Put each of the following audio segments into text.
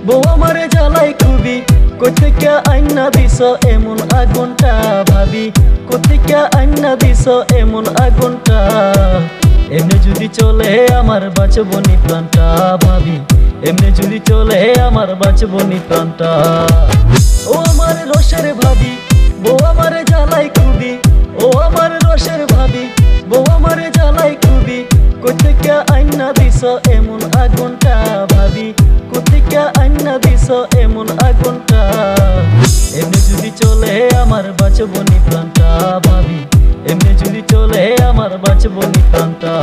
বউ আমারে জ্বালাই খুবই, কোথেকে আইনা দিছ এমন আগুনটা ভাবি, কোথেকে আইনা দিছ এমন আগুনটা। এমনি যদি চলে আমার বাঁচবনি প্রাণটা ভাবি, এমনি যদি চলে আমার বাঁচবনি প্রাণটা। ও আমার রসের ভাবি, বউ আমারে জ্বালাই খুবই, ও আমার রসের ভাবি, বউ আমারে জ্বালাই খুবই, কোথেকে আইনা দিছ এমন আগুনটা ভাবি, কোথেকে আইনা দিছ এমন আগুনটা। এমনি যদি চলে আমার বাঁচবনি প্রাণটা ভাবি, এমনি যদি চলে আমার বাঁচবনি প্রাণটা।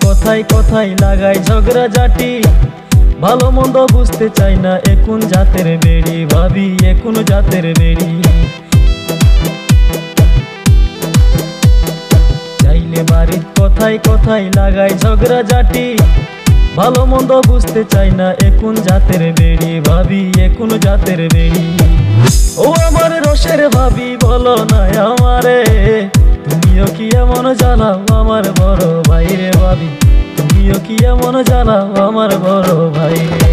কথায় কথায় লাগাই ঝগড়া জাটি, ভালো মন্দ বুঝতে চাই না এখন জাতের বেড়ি ভাবি, এখন জাতের বেড়ি। চাইলে বাড়ির কথায় কথায় লাগাই ঝগড়া জাটি, ভালো মন্দ বুঝতে চাই না এখন জাতের বেড়ি ভাবি, এখন জাতের বেড়ি। ও আমার রসের ভাবি বলো না আমারে, তুমিও কি এমন জ্বালাও আমার বড় ভাই রে ভাবি, তুমিও কি এমন জ্বালাও আমার বড় ভাই রে।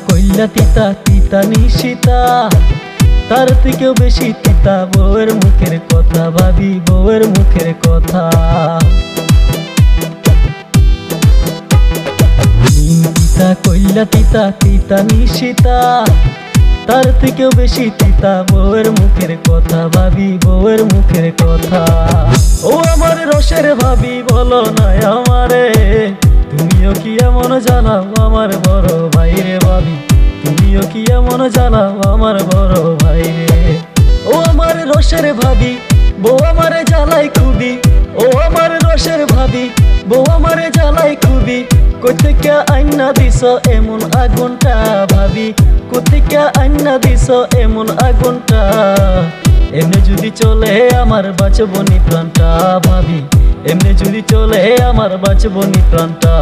কইলা তিতা তিতা নিশিতা, তার থেকেও বেশি তিতা বউয়ের মুখের কথা ভাবি, বউয়ের মুখের কথা। তিতা কইলা তিতা তিতা নিশিতা, তার থেকেও বেশি তিতা বউয়ের মুখের কথা ভাবি, বউয়ের মুখের কথা। ও আমার রসের ভাবি বলো না আমারে, তুমিও কি এমন জ্বালাও আমার বড় ভাই রে ভাবি, তুমিও কি এমন জ্বালাও আমার বড় ভাই রে। ও আমার রসের ভাবি, বউ আমারে জ্বালাই খুবই, ও আমার রসের ভাবি, বউ আমারে জ্বালাই খুবই, কোথেকে আইনা দিছ এমন আগুনটা ভাবি, কোথেকে আইনা দিছ এমন আগুনটা। এমনি যদি চলে আমার বাঁচবনি প্রাণটা ভাবি, এমনি যদি চলে আমার বাঁচবনি প্রাণটা।